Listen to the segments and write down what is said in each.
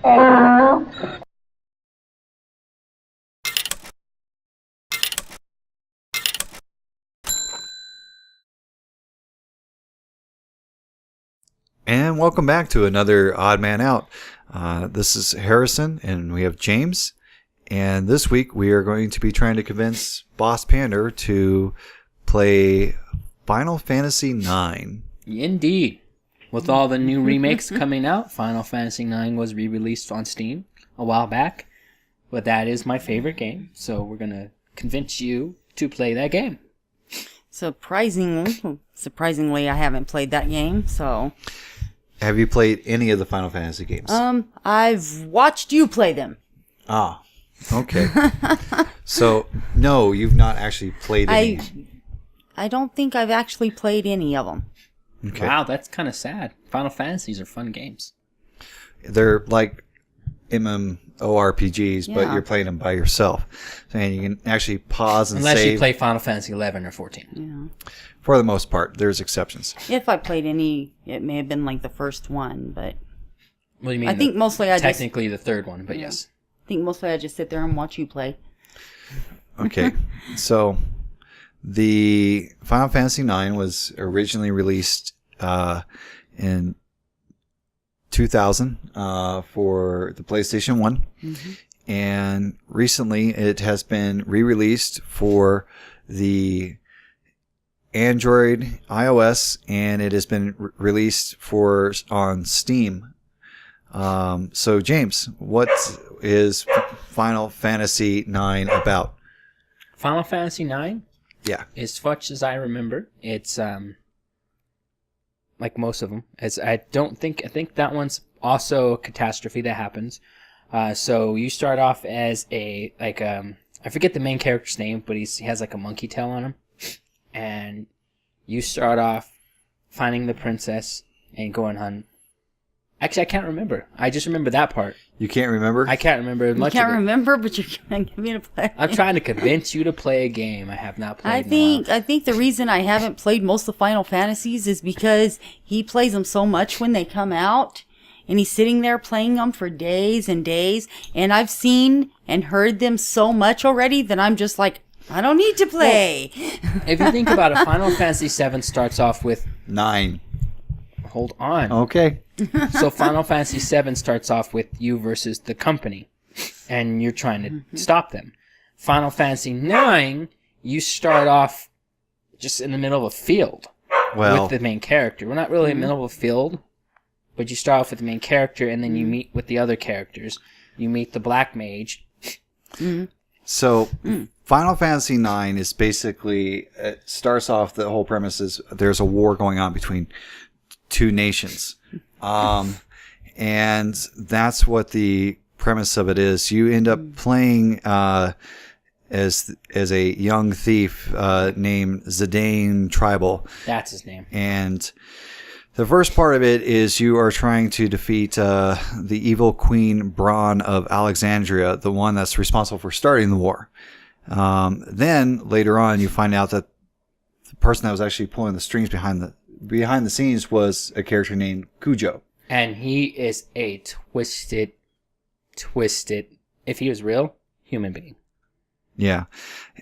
And welcome back to another Odd Man Out. This is Harrison, and we have James. And this week we are going to be trying to convince Boss Pander to play Final Fantasy IX. Indeed. With all the new remakes coming out, Final Fantasy IX was re-released on Steam a while back. But that is my favorite game, so we're going to convince you to play that game. Surprisingly, I haven't played that game, so... Have you played any of the Final Fantasy games? I've watched you play them. Ah, okay. So, no, you've not actually played any. I don't think I've actually played any of them. Okay. Wow, that's kind of sad. Final Fantasies are fun games. They're like MMORPGs, but Yeah. you're playing them by yourself. And you can actually pause and Unless save. you play Final Fantasy 11 or 14. Yeah. For the most part, there's exceptions. If I played any, it may have been like the first one, but What do you mean? I think mostly I technically the third one, but yes. I just sit there and watch you play. Okay, so the Final Fantasy IX was originally released in 2000 for the PlayStation 1. Mm-hmm. And recently it has been re-released for the Android, iOS, and it has been released on Steam. So James, what is Final Fantasy IX about? Final Fantasy IX? Yeah. As much as I remember, it's like most of them. I think that one's also a catastrophe that happens. So you start off as I forget the main character's name, but he has like a monkey tail on him. And you start off finding the princess and going hunting. Actually, I can't remember. I just remember that part. You can't remember? I can't remember much You can't of it. remember, but you're going to give me to play. I'm trying to convince you to play a game I have not played I think the reason I haven't played most of Final Fantasies is because he plays them so much when they come out. And he's sitting there playing them for days and days. And I've seen and heard them so much already that I'm just like, I don't need to play. Well, if you think about it, Final Fantasy VII starts off with... 9. Hold on. Okay. So Final Fantasy VII starts off with you versus the company. And you're trying to stop them. Final Fantasy IX, you start off just in the middle of a field with the main character. We're not really in the middle of a field, but you start off with the main character and then you meet with the other characters. You meet the Black Mage. So, Final Fantasy IX is basically, it starts off, the whole premise is there's a war going on between two nations. And that's what the premise of it is. You end up playing as a young thief named Zidane Tribal. That's his name. And the first part of it is you are trying to defeat the evil Queen Braun of Alexandria, the one that's responsible for starting the war. Then later on, you find out that the person that was actually pulling the strings behind the scenes was a character named Kujo. And he is a twisted, if he was real, human being. Yeah.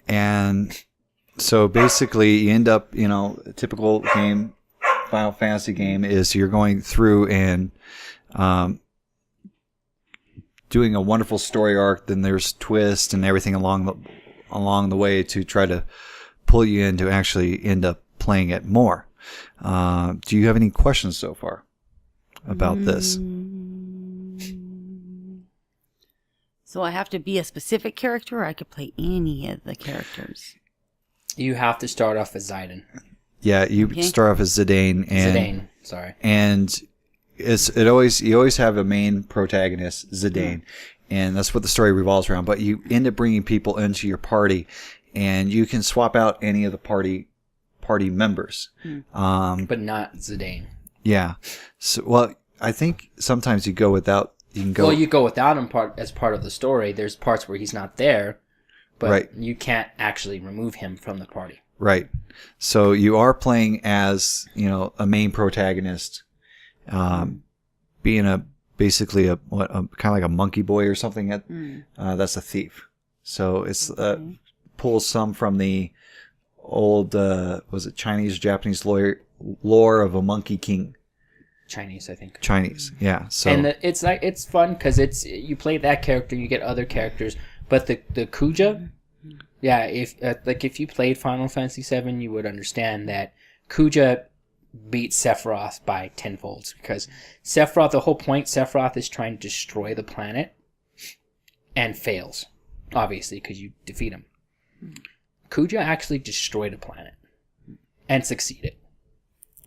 And so basically you end up, a typical game, Final Fantasy game, is you're going through and doing a wonderful story arc. Then there's twists and everything along the way to try to pull you in to actually end up playing it more. Do you have any questions so far about this? So I have to be a specific character, or I could play any of the characters? You have to start off as Zidane. Yeah, you start off as Zidane. And you always have a main protagonist, Zidane. And that's what the story revolves around. But you end up bringing people into your party, and you can swap out any of the party members. But not Zidane. Yeah. So, well, I think sometimes you go without. You go without him as part of the story. There's parts where he's not there, but you can't actually remove him from the party. Right. So you are playing as, a main protagonist, being a basically a kind of like a monkey boy or something. That's a thief. So it's pulls some from the old was it Chinese, Japanese lore of a monkey king. Chinese, I think. Chinese, yeah. So and it's fun because you play that character, you get other characters, but the Kuja, yeah. If you played Final Fantasy VII, you would understand that Kuja beats Sephiroth by tenfolds because Sephiroth. The whole point, Sephiroth is trying to destroy the planet, and fails, obviously, because you defeat him. Kuja actually destroyed a planet and succeeded.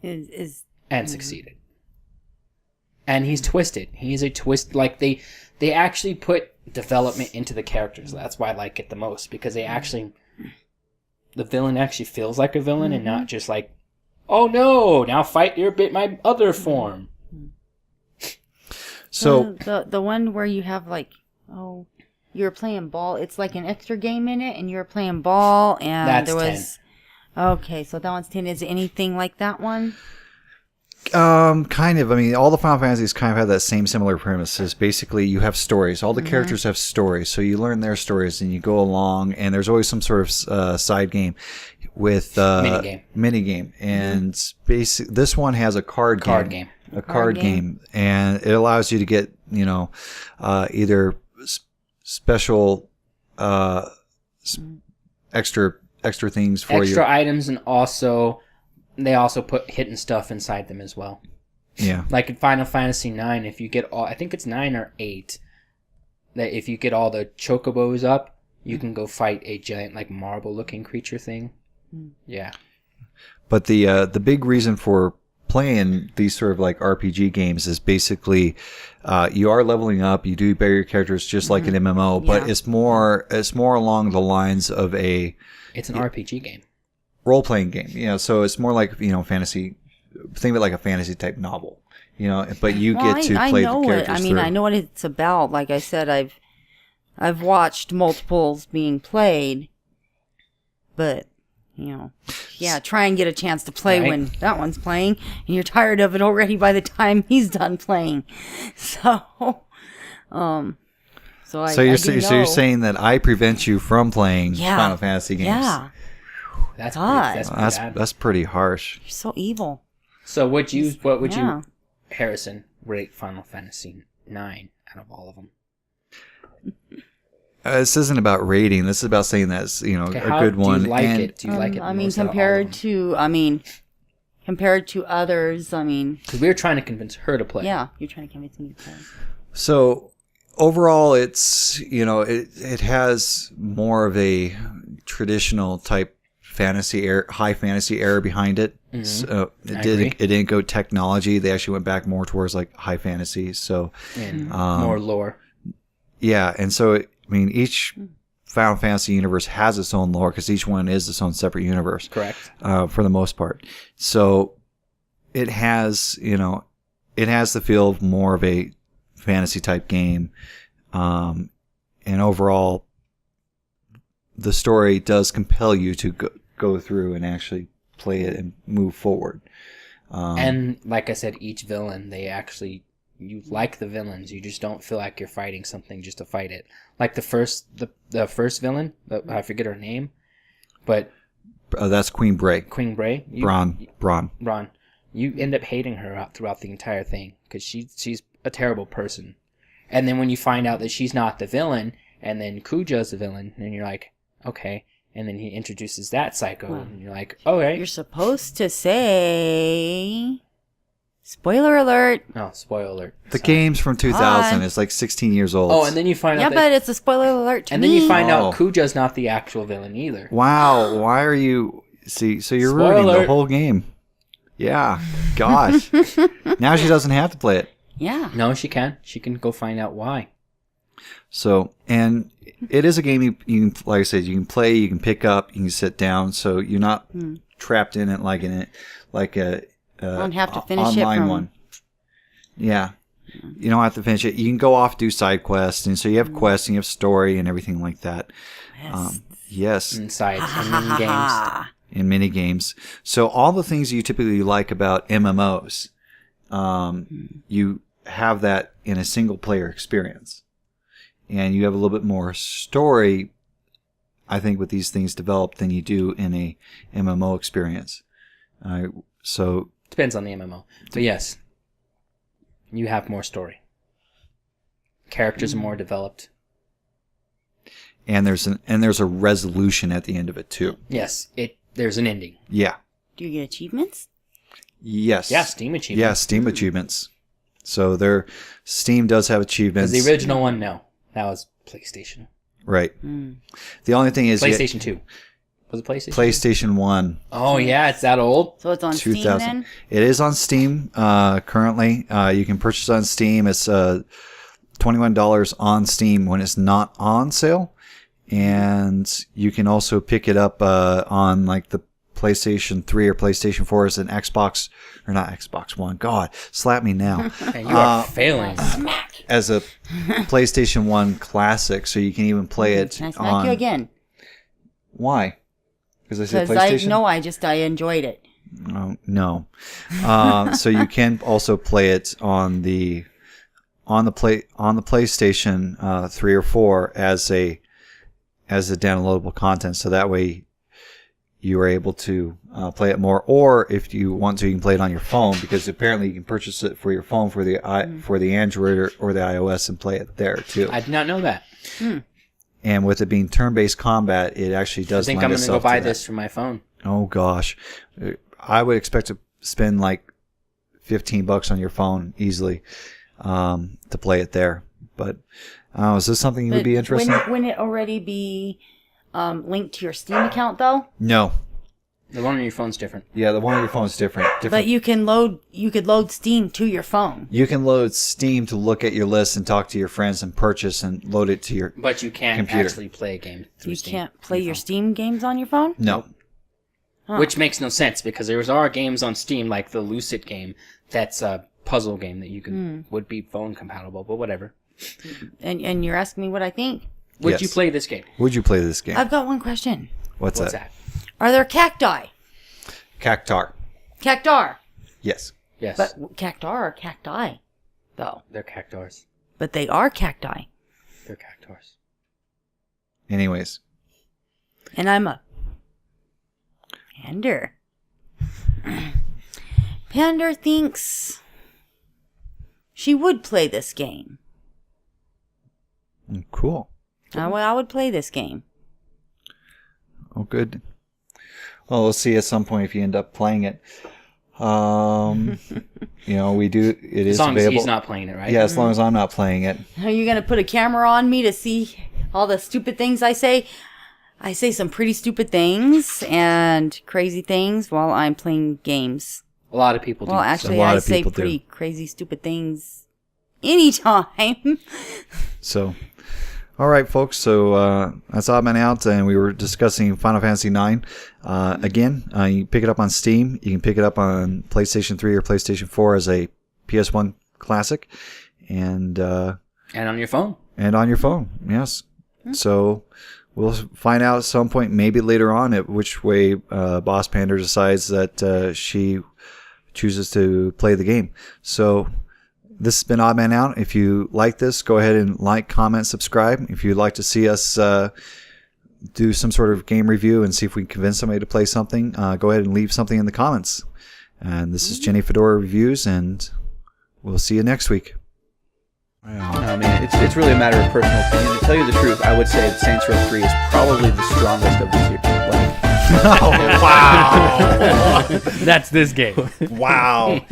Succeeded. And he's twisted. He's a twist. Like they actually put development into the characters. That's why I like it the most because the villain actually feels like a villain and not just like, oh no, now fight my other form. So the one where you have you're playing ball. It's like an extra game in it, and you're playing ball, and that's there was 10. Okay, so that one's 10. Is it anything like that one? Kind of. I mean, all the Final Fantasies kind of have that same similar premises. Basically, you have stories. All the characters have stories, so you learn their stories and you go along. And there's always some sort of side game with minigame. And this one has a card game. A card game, and it allows you to get either special extra things for extra items, and they also put hidden stuff inside them as well. Yeah. Like in Final Fantasy 9, if you get I think it's 9 or 8, that if you get all the chocobos up, you can go fight a giant like marble looking creature thing. Yeah. But the big reason for playing these sort of like RPG games is basically you are leveling up, you do better your characters just like an MMO, but it's more along the lines of it's an RPG game. Role-playing game, so it's more like fantasy. Think of it like a fantasy type novel, But you get to play the characters. I know what it's about. Like I said, I've watched multiples being played, but try and get a chance to play when that one's playing, and you're tired of it already by the time he's done playing. So, So you're saying that I prevent you from playing Final Fantasy games? Yeah. That's pretty harsh. You're so evil. So what would you, Harrison, rate Final Fantasy 9 out of all of them? This isn't about rating. This is about saying that's a good one. Do you like it? Do you like it? I mean, compared to others, because we were trying to convince her to play. Yeah, you're trying to convince me to play. So overall, it's it has more of a traditional type high fantasy era behind it. So it didn't go technology. They actually went back more towards like high fantasy. So and more lore. Yeah, and so each Final Fantasy universe has its own lore because each one is its own separate universe. Correct. For the most part, so it has the feel of more of a fantasy type game, and overall, the story does compel you to go through and actually play it and move forward. And like I said, each villain, you like the villains. You just don't feel like you're fighting something just to fight it. Like the first villain, I forget her name, but that's Queen Bray. Queen Bray. Braun. You end up hating her throughout the entire thing because she's a terrible person. And then when you find out that she's not the villain, and then Kuja's the villain, and you're like, okay. And then he introduces that psycho, and you're like, okay. You're supposed to say... Spoiler alert. Oh, spoiler alert. The game's from 2000. It's like 16 years old. Oh, and then you find out but it's a spoiler alert to me. And then you find out Kuja's not the actual villain either. Wow. Why are you... See, so you're ruining the whole game. Yeah. Gosh. Now she doesn't have to play it. Yeah. No, she can. She can go find out why. So, and it is a game you can, like I said, you can play, you can pick up, you can sit down, so you're not trapped in it like a don't have to finish online it one. Yeah. You don't have to finish it. You can go off, do side quests, and so you have quests and you have story and everything like that. Yes. Inside and mini games. In mini games. So all the things you typically like about MMOs, you have that in a single player experience. And you have a little bit more story, I think, with these things developed than you do in a MMO experience. So Depends on the MMO. But yes, you have more story. Characters are more developed. and there's a resolution at the end of it too. Yes, there's an ending. Yeah. Do you get achievements? Yes. Yeah, Steam achievements. Yeah, Steam achievements. So Steam does have achievements. The original one, no. That was PlayStation. Right. The only thing is PlayStation 2. Was it PlayStation? PlayStation 1. Oh, yeah, it's that old? So it's on Steam 2000. then? It is on Steam currently. You can purchase it on Steam. It's $21 on Steam when it's not on sale. And you can also pick it up on like the PlayStation 3 or PlayStation 4 as an Xbox, or not Xbox One. God, slap me now. Man, you are failing. As a PlayStation 1 classic, so you can even play it Can I smack on... you again? Why? Because I said Because PlayStation? I enjoyed it. Oh, no. So you can also play it on the PlayStation 3 or 4 as a downloadable content. So that way you are able to play it more. Or if you want to, you can play it on your phone, because apparently you can purchase it for your phone for the Android or the iOS and play it there too. I did not know that. And with it being turn-based combat, it actually does. I think I'm going to go buy this for my phone. Oh gosh, I would expect to spend like $15 on your phone easily to play it there. But is this something you would be interested in? Wouldn't it already be linked to your Steam account though? No. The one on your phone's different. Yeah, the one on your phone is different. But you could load Steam to your phone. You can load Steam to look at your list and talk to your friends and purchase and load it to your But you can't computer. actually play a game through You Steam. can't play your Steam games on your phone? No. Which makes no sense, because there are games on Steam, like the Lucid game, that's a puzzle game that you can would be phone compatible, but whatever. And you're asking me what I think? Would Yes. you play this game? Would you play this game? I've got one question. What's What's that? that? Are there cacti? Cactar. Cactar. Yes. Yes. But cactar are cacti, though. They're cactars. But they are cacti. They're cactars. Anyways. And I'm a Pander. Pander thinks she would play this game. Cool. I would play this game. Oh, good. Well, we'll see at some point if you end up playing it. We do. It is As long available. as he's not playing it, right? Yeah, as long as I'm not playing it. Are you going to put a camera on me to see all the stupid things I say? I say some pretty stupid things and crazy things while I'm playing games. A lot of people do. Well, so. actually, A lot I of say people do. pretty crazy, stupid things anytime. So, all right, folks. So that's Odd Man Out, and we were discussing Final Fantasy IX. Again, you can pick it up on Steam. You can pick it up on PlayStation 3 or PlayStation 4 as a PS1 classic, and And on your phone. and on your phone. Yes. So we'll find out at some point, maybe later on, at which way Boss Pander decides that she chooses to play the game. So this has been Odd Man Out. If you like this, go ahead and like, comment, subscribe. If you'd like to see us do some sort of game review and see if we can convince somebody to play something, go ahead and leave something in the comments. And this is Jenny Fedora Reviews, and we'll see you next week. I mean, it's really a matter of personal opinion. To tell you the truth, I would say that Saints Row 3 is probably the strongest of the two. Wow. That's this game. Wow.